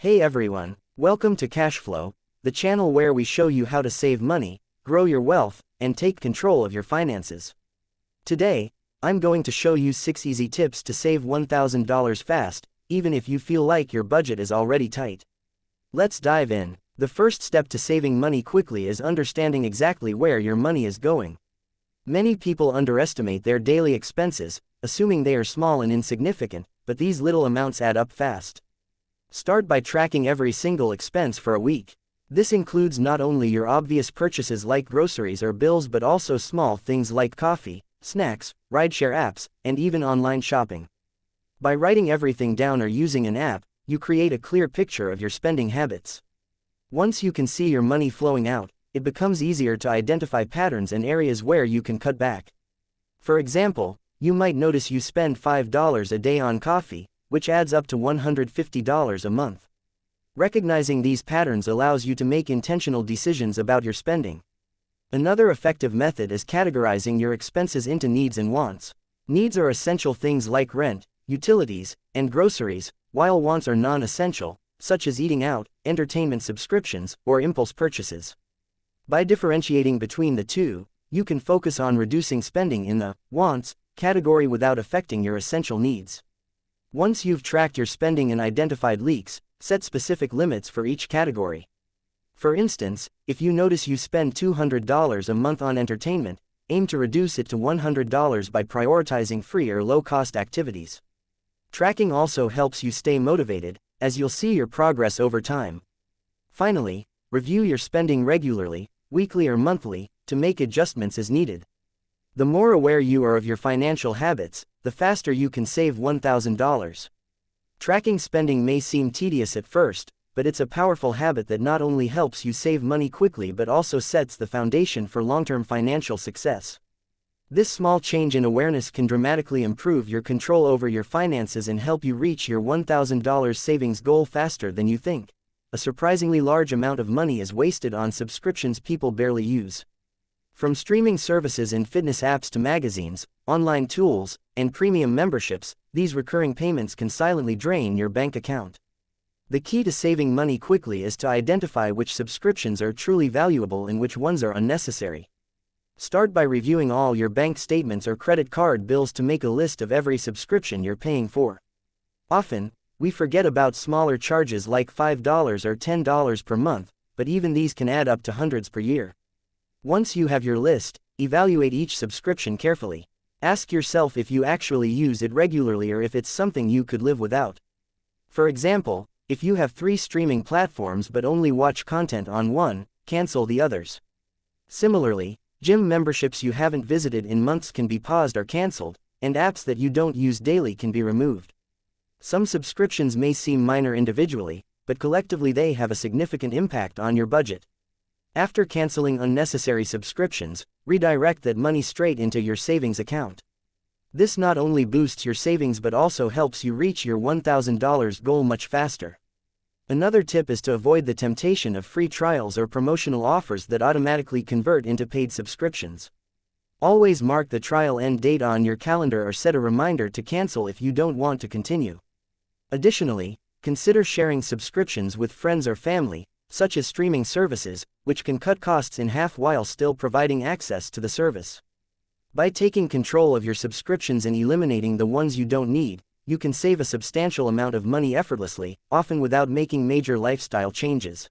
Hey everyone, welcome to CashFlow, the channel where we show you how to save money, grow your wealth, and take control of your finances. Today, I'm going to show you 6 easy tips to save $1,000 fast, even if you feel like your budget is already tight. Let's dive in. The first step to saving money quickly is understanding exactly where your money is going. Many people underestimate their daily expenses, assuming they are small and insignificant, but these little amounts add up fast. Start by tracking every single expense for a week. This includes not only your obvious purchases like groceries or bills but also small things like coffee, snacks, rideshare apps, and even online shopping. By writing everything down or using an app, you create a clear picture of your spending habits. Once you can see your money flowing out, it becomes easier to identify patterns and areas where you can cut back. For example, you might notice you spend $5 a day on coffee, which adds up to $150 a month. Recognizing these patterns allows you to make intentional decisions about your spending. Another effective method is categorizing your expenses into needs and wants. Needs are essential things like rent, utilities, and groceries, while wants are non-essential, such as eating out, entertainment subscriptions, or impulse purchases. By differentiating between the two, you can focus on reducing spending in the wants category without affecting your essential needs. Once you've tracked your spending and identified leaks, set specific limits for each category. For instance, if you notice you spend $200 a month on entertainment, aim to reduce it to $100 by prioritizing free or low-cost activities. Tracking also helps you stay motivated, as you'll see your progress over time. Finally, review your spending regularly, weekly or monthly, to make adjustments as needed. The more aware you are of your financial habits, the faster you can save $1,000. Tracking spending may seem tedious at first, but it's a powerful habit that not only helps you save money quickly but also sets the foundation for long-term financial success. This small change in awareness can dramatically improve your control over your finances and help you reach your $1,000 savings goal faster than you think. A surprisingly large amount of money is wasted on subscriptions people barely use. From streaming services and fitness apps to magazines, online tools, and premium memberships, these recurring payments can silently drain your bank account. The key to saving money quickly is to identify which subscriptions are truly valuable and which ones are unnecessary. Start by reviewing all your bank statements or credit card bills to make a list of every subscription you're paying for. Often, we forget about smaller charges like $5 or $10 per month, but even these can add up to hundreds per year. Once you have your list, evaluate each subscription carefully. Ask yourself if you actually use it regularly or if it's something you could live without. For example, if you have 3 streaming platforms but only watch content on one, cancel the others. Similarly, gym memberships you haven't visited in months can be paused or canceled, and apps that you don't use daily can be removed. Some subscriptions may seem minor individually, but collectively they have a significant impact on your budget. After canceling unnecessary subscriptions, redirect that money straight into your savings account. This not only boosts your savings but also helps you reach your $1,000 goal much faster. Another tip is to avoid the temptation of free trials or promotional offers that automatically convert into paid subscriptions. Always mark the trial end date on your calendar or set a reminder to cancel if you don't want to continue. Additionally, consider sharing subscriptions with friends or family, such as streaming services, which can cut costs in half while still providing access to the service. By taking control of your subscriptions and eliminating the ones you don't need, you can save a substantial amount of money effortlessly, often without making major lifestyle changes.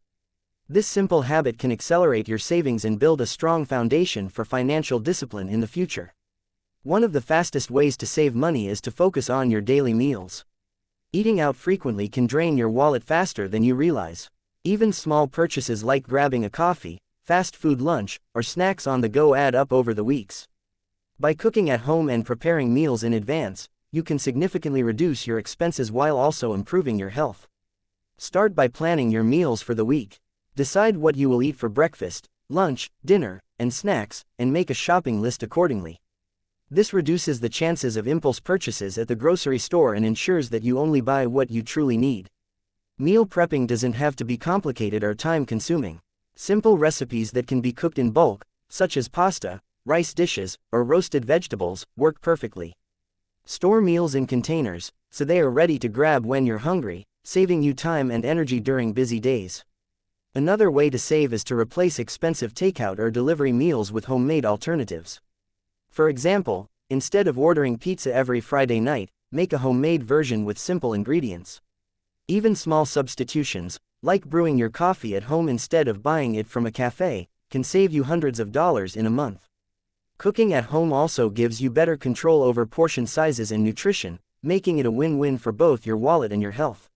This simple habit can accelerate your savings and build a strong foundation for financial discipline in the future. One of the fastest ways to save money is to focus on your daily meals. Eating out frequently can drain your wallet faster than you realize. Even small purchases like grabbing a coffee, fast food lunch, or snacks on the go add up over the weeks. By cooking at home and preparing meals in advance, you can significantly reduce your expenses while also improving your health. Start by planning your meals for the week. Decide what you will eat for breakfast, lunch, dinner, and snacks, and make a shopping list accordingly. This reduces the chances of impulse purchases at the grocery store and ensures that you only buy what you truly need. Meal prepping doesn't have to be complicated or time-consuming. Simple recipes that can be cooked in bulk, such as pasta, rice dishes, or roasted vegetables, work perfectly. Store meals in containers, so they are ready to grab when you're hungry, saving you time and energy during busy days. Another way to save is to replace expensive takeout or delivery meals with homemade alternatives. For example, instead of ordering pizza every Friday night, make a homemade version with simple ingredients. Even small substitutions, like brewing your coffee at home instead of buying it from a cafe, can save you hundreds of dollars in a month. Cooking at home also gives you better control over portion sizes and nutrition, making it a win-win for both your wallet and your health.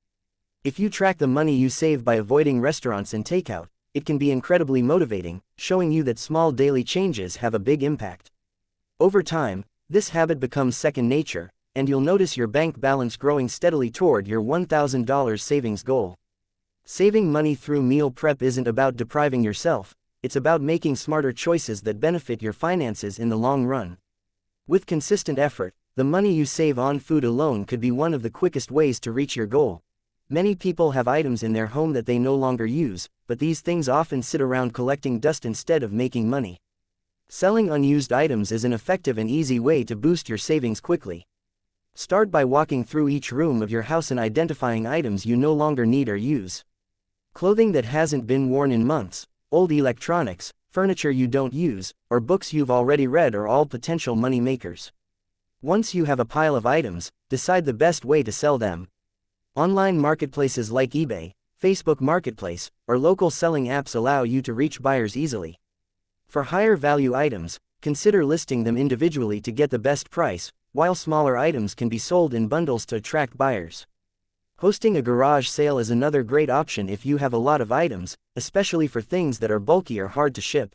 If you track the money you save by avoiding restaurants and takeout, it can be incredibly motivating, showing you that small daily changes have a big impact. Over time, this habit becomes second nature, and you'll notice your bank balance growing steadily toward your $1,000 savings goal. Saving money through meal prep isn't about depriving yourself, it's about making smarter choices that benefit your finances in the long run. With consistent effort, the money you save on food alone could be one of the quickest ways to reach your goal. Many people have items in their home that they no longer use, but these things often sit around collecting dust instead of making money. Selling unused items is an effective and easy way to boost your savings quickly. Start by walking through each room of your house and identifying items you no longer need or use. Clothing that hasn't been worn in months, old electronics, furniture you don't use, or books you've already read are all potential money makers. Once you have a pile of items, decide the best way to sell them. Online marketplaces like eBay, Facebook Marketplace, or local selling apps allow you to reach buyers easily. For higher value items, consider listing them individually to get the best price, while smaller items can be sold in bundles to attract buyers. Hosting a garage sale is another great option if you have a lot of items, especially for things that are bulky or hard to ship.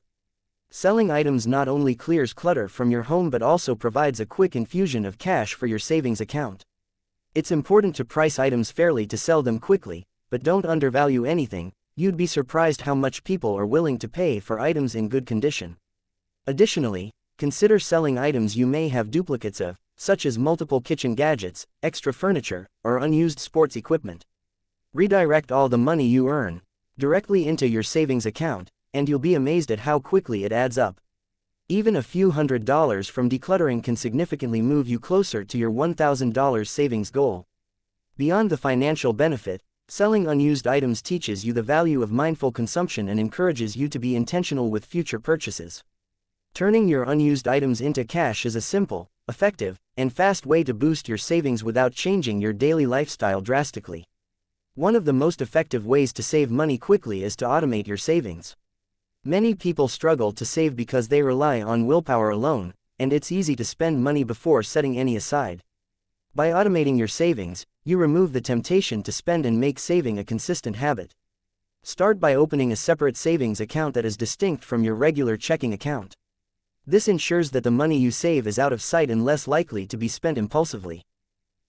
Selling items not only clears clutter from your home but also provides a quick infusion of cash for your savings account. It's important to price items fairly to sell them quickly, but don't undervalue anything. You'd be surprised how much people are willing to pay for items in good condition. Additionally, consider selling items you may have duplicates of, such as multiple kitchen gadgets, extra furniture, or unused sports equipment. Redirect all the money you earn directly into your savings account, and you'll be amazed at how quickly it adds up. Even a few $100s from decluttering can significantly move you closer to your $1,000 savings goal. Beyond the financial benefit, selling unused items teaches you the value of mindful consumption and encourages you to be intentional with future purchases. Turning your unused items into cash is a simple, effective, and fast way to boost your savings without changing your daily lifestyle drastically. One of the most effective ways to save money quickly is to automate your savings. Many people struggle to save because they rely on willpower alone, and it's easy to spend money before setting any aside. By automating your savings, you remove the temptation to spend and make saving a consistent habit. Start by opening a separate savings account that is distinct from your regular checking account. This ensures that the money you save is out of sight and less likely to be spent impulsively.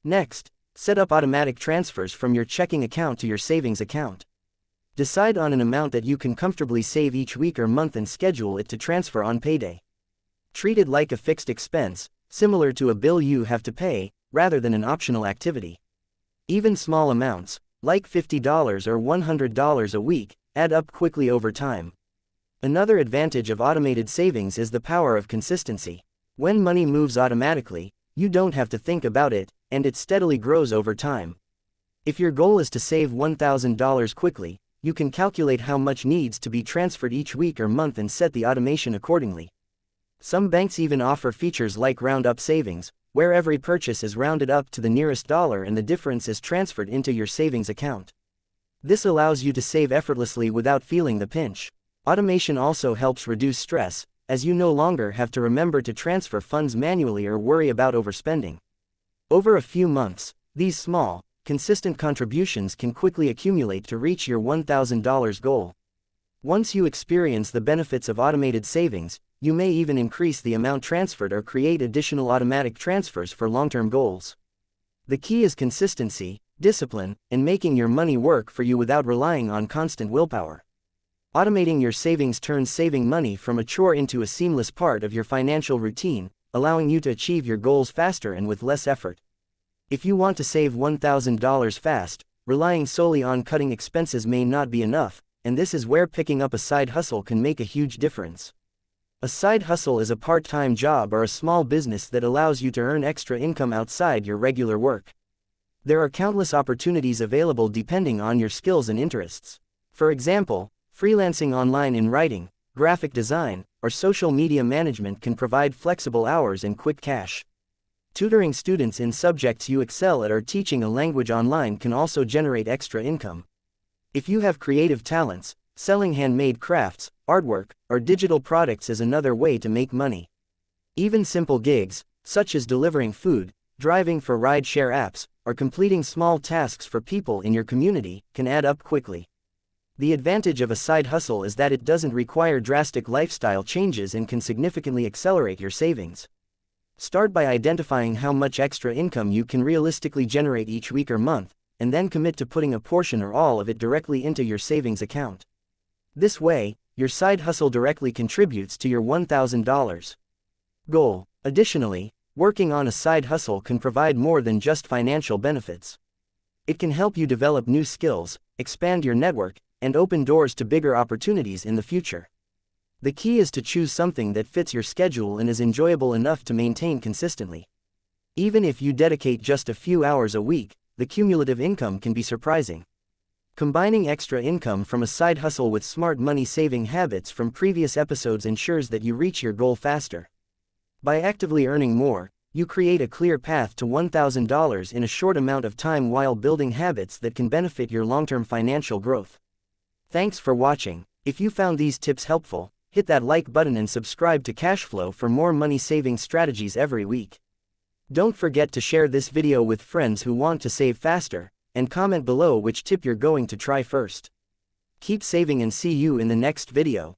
Next, set up automatic transfers from your checking account to your savings account. Decide on an amount that you can comfortably save each week or month and schedule it to transfer on payday. Treat it like a fixed expense, similar to a bill you have to pay, rather than an optional activity. Even small amounts, like $50 or $100 a week, add up quickly over time. Another advantage of automated savings is the power of consistency. When money moves automatically, you don't have to think about it, and it steadily grows over time. If your goal is to save $1,000 quickly, you can calculate how much needs to be transferred each week or month and set the automation accordingly. Some banks even offer features like round-up savings, where every purchase is rounded up to the nearest dollar and the difference is transferred into your savings account. This allows you to save effortlessly without feeling the pinch. Automation also helps reduce stress, as you no longer have to remember to transfer funds manually or worry about overspending. Over a few months, these small, consistent contributions can quickly accumulate to reach your $1,000 goal. Once you experience the benefits of automated savings, you may even increase the amount transferred or create additional automatic transfers for long-term goals. The key is consistency, discipline, and making your money work for you without relying on constant willpower. Automating your savings turns saving money from a chore into a seamless part of your financial routine, allowing you to achieve your goals faster and with less effort. If you want to save $1,000 fast, relying solely on cutting expenses may not be enough, and this is where picking up a side hustle can make a huge difference. A side hustle is a part-time job or a small business that allows you to earn extra income outside your regular work. There are countless opportunities available depending on your skills and interests. For example, freelancing online in writing, graphic design, or social media management can provide flexible hours and quick cash. Tutoring students in subjects you excel at or teaching a language online can also generate extra income. If you have creative talents, selling handmade crafts, artwork, or digital products is another way to make money. Even simple gigs, such as delivering food, driving for ride-share apps, or completing small tasks for people in your community, can add up quickly. The advantage of a side hustle is that it doesn't require drastic lifestyle changes and can significantly accelerate your savings. Start by identifying how much extra income you can realistically generate each week or month, and then commit to putting a portion or all of it directly into your savings account. This way, your side hustle directly contributes to your $1,000 goal. Additionally, working on a side hustle can provide more than just financial benefits. It can help you develop new skills, expand your network, and open doors to bigger opportunities in the future. The key is to choose something that fits your schedule and is enjoyable enough to maintain consistently. Even if you dedicate just a few hours a week, the cumulative income can be surprising. Combining extra income from a side hustle with smart money-saving habits from previous episodes ensures that you reach your goal faster. By actively earning more, you create a clear path to $1,000 in a short amount of time while building habits that can benefit your long-term financial growth. Thanks for watching. If you found these tips helpful, hit that like button and subscribe to CashFlow for more money-saving strategies every week. Don't forget to share this video with friends who want to save faster, and comment below which tip you're going to try first. Keep saving and see you in the next video.